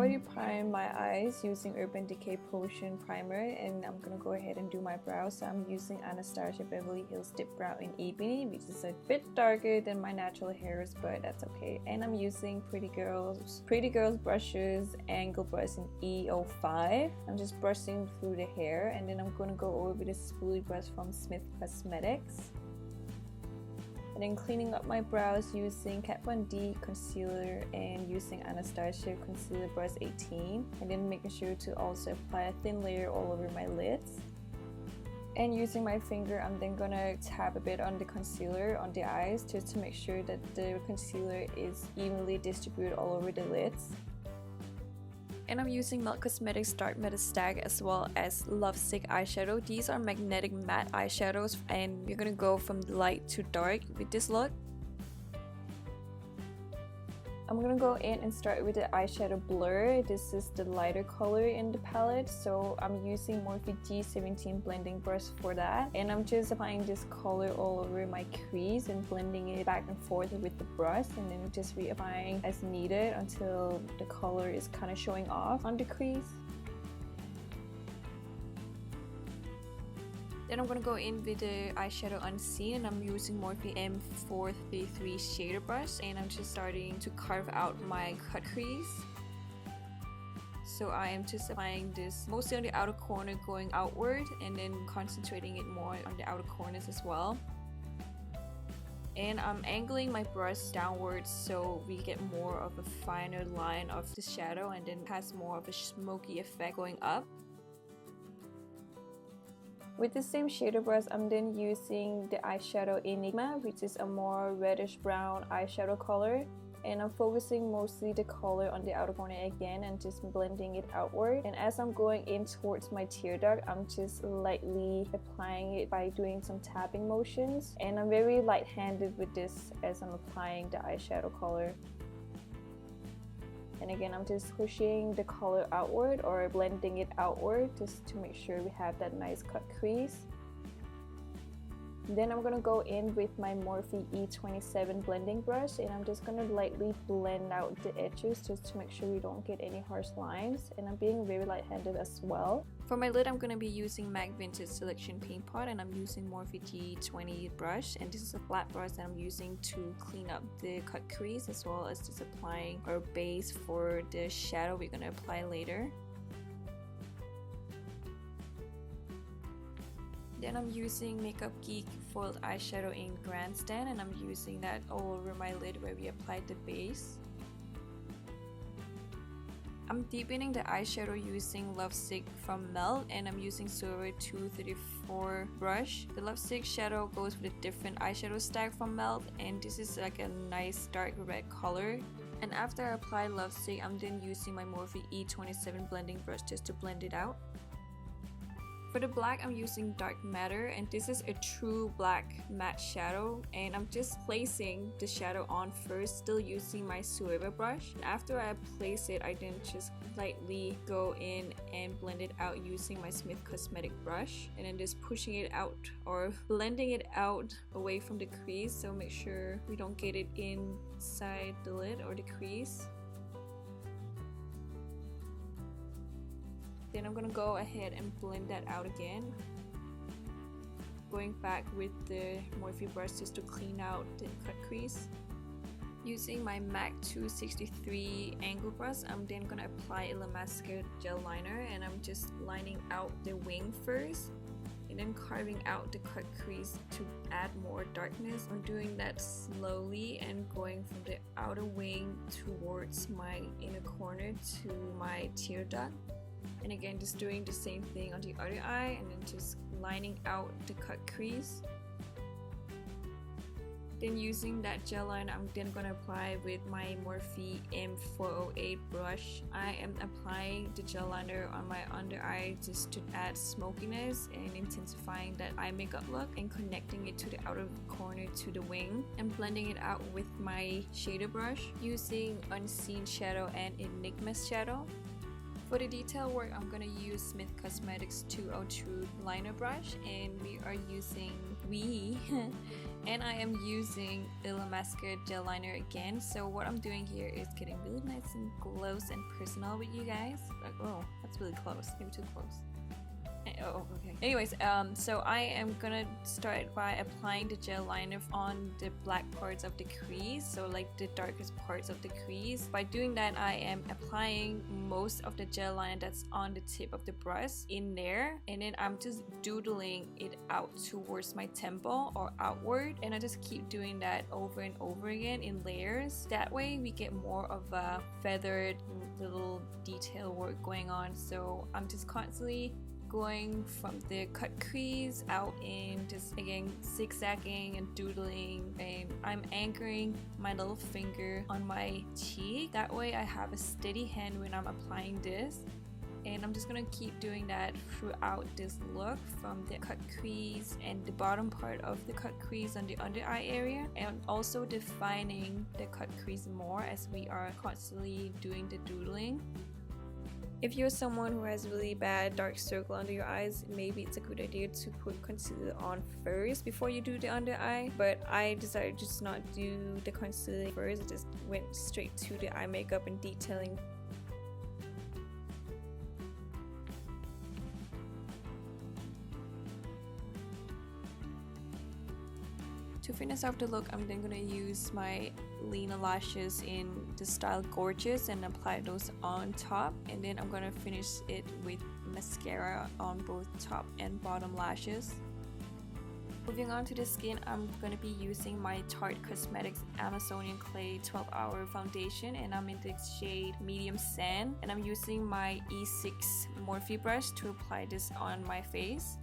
already primed my eyes using Urban Decay Potion Primer, and I'm gonna go ahead and do my brows. So I'm using Anastasia Beverly Hills Dip Brow in Ebony, which is a bit darker than my natural hairs, but that's okay. And I'm using Pretty Girls brushes, angle brush in E05. I'm just brushing through the hair, and then I'm gonna go over with a spoolie brush from Smith Cosmetics. And then cleaning up my brows using Kat Von D concealer and using Anastasia concealer brush 18, and then making sure to also apply a thin layer all over my lids. And using my finger, I'm then gonna tap a bit on the concealer on the eyes just to make sure that the concealer is evenly distributed all over the lids. And I'm using Melt Cosmetics Dark Matte Stack as well as Lovesick eyeshadow. These are magnetic matte eyeshadows, and you're gonna go from light to dark with this look. I'm gonna go in and start with the eyeshadow Blur. This is the lighter color in the palette, so I'm using Morphe G17 blending brush for that. And I'm just applying this color all over my crease and blending it back and forth with the brush, and then just reapplying as needed until the color is kind of showing off on the crease. Then I'm gonna go in with the eyeshadow Unseen, and I'm using Morphe M433 shader brush, and I'm just starting to carve out my cut crease. So I am just applying this mostly on the outer corner going outward, and then concentrating it more on the outer corners as well. And I'm angling my brush downwards so we get more of a finer line of the shadow, and then has more of a smoky effect going up. With the same shader brush, I'm then using the eyeshadow Enigma, which is a more reddish brown eyeshadow color. And I'm focusing mostly the color on the outer corner again and just blending it outward. And as I'm going in towards my tear duct, I'm just lightly applying it by doing some tapping motions. And I'm very light-handed with this as I'm applying the eyeshadow color. And again, I'm just pushing the color outward or blending it outward just to make sure we have that nice cut crease. Then I'm gonna go in with my Morphe E27 blending brush, and I'm just gonna lightly blend out the edges just to make sure we don't get any harsh lines. And I'm being very light-handed as well. For my lid, I'm gonna be using MAC Vintage Selection Paint Pot, and I'm using Morphe G20 brush, and this is a flat brush that I'm using to clean up the cut crease as well as just applying our base for the shadow we're gonna apply later. Then I'm using Makeup Geek foiled eyeshadow in Grandstand, and I'm using that all over my lid where we applied the base. I'm deepening the eyeshadow using Lovesick from Melt, and I'm using Suva 234 brush. The Lovesick shadow goes with a different eyeshadow stack from Melt, and this is like a nice dark red color. And after I apply Lovesick, I'm then using my Morphe E27 blending brush just to blend it out. For the black, I'm using Dark Matter, and this is a true black matte shadow, and I'm just placing the shadow on first, still using my Zoeva brush. And after I place it, I then just lightly go in and blend it out using my Smith Cosmetic brush, and then just pushing it out or blending it out away from the crease, so make sure we don't get it inside the lid or the crease. Then I'm gonna go ahead and blend that out again. Going back with the Morphe brush just to clean out the cut crease. Using my MAC 263 angle brush, I'm then gonna apply a La Mascara gel liner, and I'm just lining out the wing first and then carving out the cut crease to add more darkness. I'm doing that slowly and going from the outer wing towards my inner corner to my tear duct. And again, just doing the same thing on the other eye, and then just lining out the cut crease. Then using that gel liner, I'm then gonna apply with my Morphe M433 brush. I am applying the gel liner on my under eye just to add smokiness and intensifying that eye makeup look, and connecting it to the outer corner to the wing, and blending it out with my shader brush using Unseen shadow and Enigma shadow. For the detail work, I'm gonna use Smith Cosmetics 202 liner brush, and we are using And I am using Illa Mascara gel liner again. So what I'm doing here is getting really nice and close and personal with you guys. Like, oh, that's really close. Maybe too close. Oh, okay. Anyways, so I am gonna start by applying the gel liner on the black parts of the crease, so like the darkest parts of the crease. By doing that, I am applying most of the gel liner that's on the tip of the brush in there, and then I'm just doodling it out towards my temple or outward, and I just keep doing that over and over again in layers. That way we get more of a feathered little detail work going on. So I'm just constantly going from the cut crease out in, just again zigzagging and doodling, and I'm anchoring my little finger on my cheek. That way I have a steady hand when I'm applying this, and I'm just gonna keep doing that throughout this look, from the cut crease and the bottom part of the cut crease on the under eye area, and also defining the cut crease more as we are constantly doing the doodling. If you're someone who has really bad dark circle under your eyes, maybe it's a good idea to put concealer on first before you do the under eye, but I decided just not do the concealer first. I just went straight to the eye makeup and detailing. To finish off the look, I'm then going to use my Lena lashes in the style Gorgeous and apply those on top, and then I'm going to finish it with mascara on both top and bottom lashes. Moving on to the skin, I'm going to be using my Tarte Cosmetics Amazonian Clay 12-Hour Foundation, and I'm in the shade Medium Sand, and I'm using my E6 Morphe brush to apply this on my face.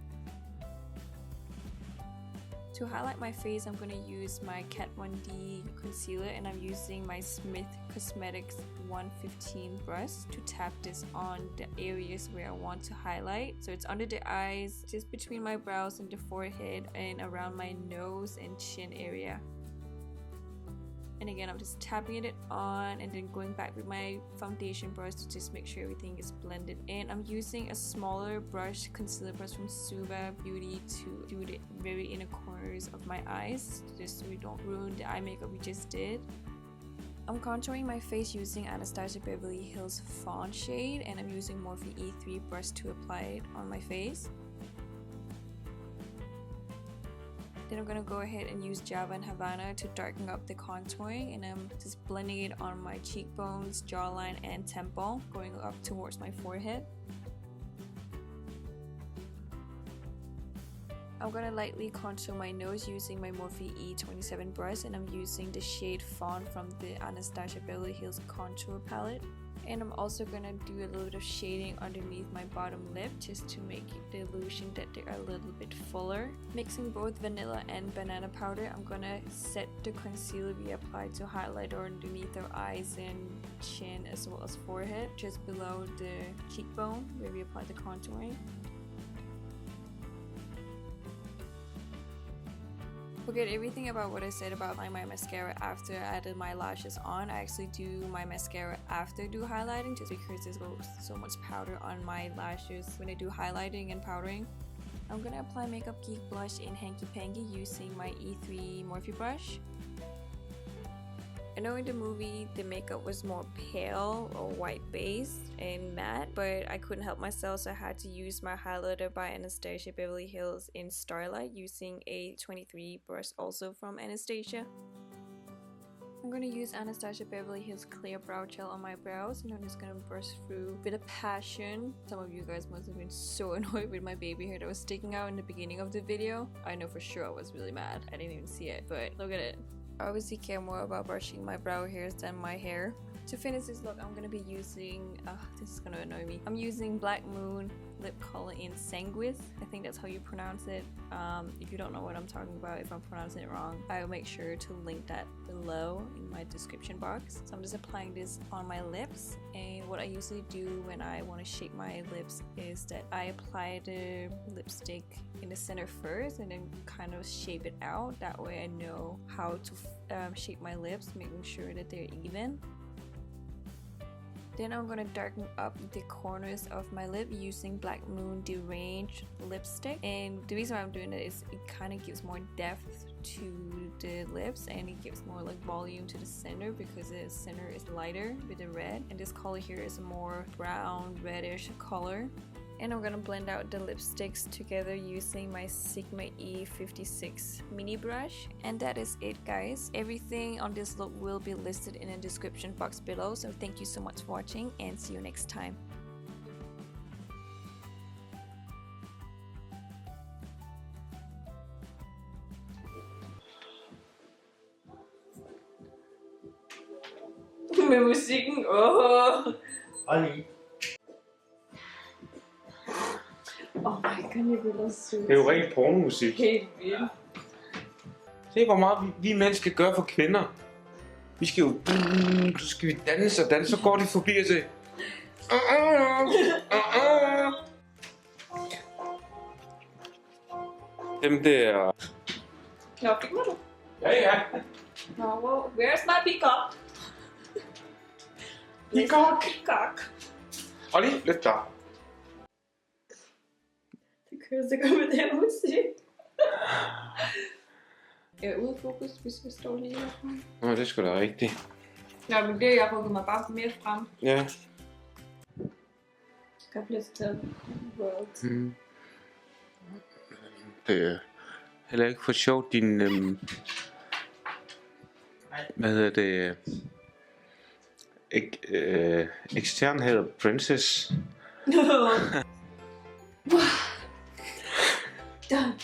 To highlight my face, I'm going to use my Kat 1D concealer, and I'm using my Smith Cosmetics 115 brush to tap this on the areas where I want to highlight. So it's under the eyes, just between my brows and the forehead, and around my nose and chin area. And again, I'm just tapping it on and then going back with my foundation brush to just make sure everything is blended. And I'm using a smaller brush, concealer brush from Suva Beauty, to do the very inner corners of my eyes, just so we don't ruin the eye makeup we just did. I'm contouring my face using Anastasia Beverly Hills Fawn shade, and I'm using Morphe E3 brush to apply it on my face. Then I'm going to go ahead and use Java and Havanna to darken up the contouring, and I'm just blending it on my cheekbones, jawline, and temple, going up towards my forehead. I'm going to lightly contour my nose using my Morphe E27 brush, and I'm using the shade Fawn from the Anastasia Beverly Hills contour palette. And I'm also going to do a little bit of shading underneath my bottom lip, just to make the illusion that they are a little bit fuller. Mixing both vanilla and banana powder, I'm going to set the concealer we applied to highlight underneath our eyes and chin, as well as forehead, just below the cheekbone where we applied the contouring. Forget everything about what I said about applying my mascara after I added my lashes on. I actually do my mascara after I do highlighting, just because there's so much powder on my lashes when I do highlighting and powdering. I'm gonna apply Makeup Geek blush in Hanky Panky using my E3 Morphe brush. I know in the movie the makeup was more pale or white based and matte, but I couldn't help myself, so I had to use my highlighter by Anastasia Beverly Hills in Starlight using a 23 brush also from Anastasia. I'm going to use Anastasia Beverly Hills Clear Brow Gel on my brows, and I'm just going to brush through with a passion. Some of you guys must have been so annoyed with my baby hair that was sticking out in the beginning of the video. I know for sure I was really mad. I didn't even see it, but look at it. I obviously care more about brushing my brow hairs than my hair. To finish this look, I'm going to be using, this is going to annoy me. I'm using Black Moon lip color in Sanguis. I think that's how you pronounce it. If you don't know what I'm talking about, if I'm pronouncing it wrong, I'll make sure to link that below in my description box. So I'm just applying this on my lips, and what I usually do when I want to shape my lips is that I apply the lipstick in the center first and then kind of shape it out. That way I know how to shape my lips, making sure that they're even. Then I'm going to darken up the corners of my lip using Black Moon Deranged lipstick. And the reason why I'm doing it is it kind of gives more depth to the lips, and it gives more like volume to the center because the center is lighter with the red, and this color here is a more brown reddish color. And I'm gonna blend out the lipsticks together using my Sigma E27 mini brush. And that is it, guys. Everything on this look will be listed in the description box below. So thank you so much for watching, and see you next time. Med musikken. Ali. Oh my god, jeg bliver så. Det er jo rent pornomusik. Helt vildt. Se hvor meget vi mænd skal gøre for kvinder. Vi skal jo... Så skal vi danse og danse, så går de forbi og siger... Dem der... Nå, filmer du? Ja. Nå, well, where's my peacock? Peacock. Olli, lidt der. Det kører så godt med den musik. Jeg er ude af fokus, hvis vi står lige herfra. Nå, det er sgu da rigtigt. Ja, men det jeg rykker mig bare mere frem. Ja. God bless the world. Det er heller ikke for sjovt, din... hvad hedder det? Ekstern hedder Princess. Done.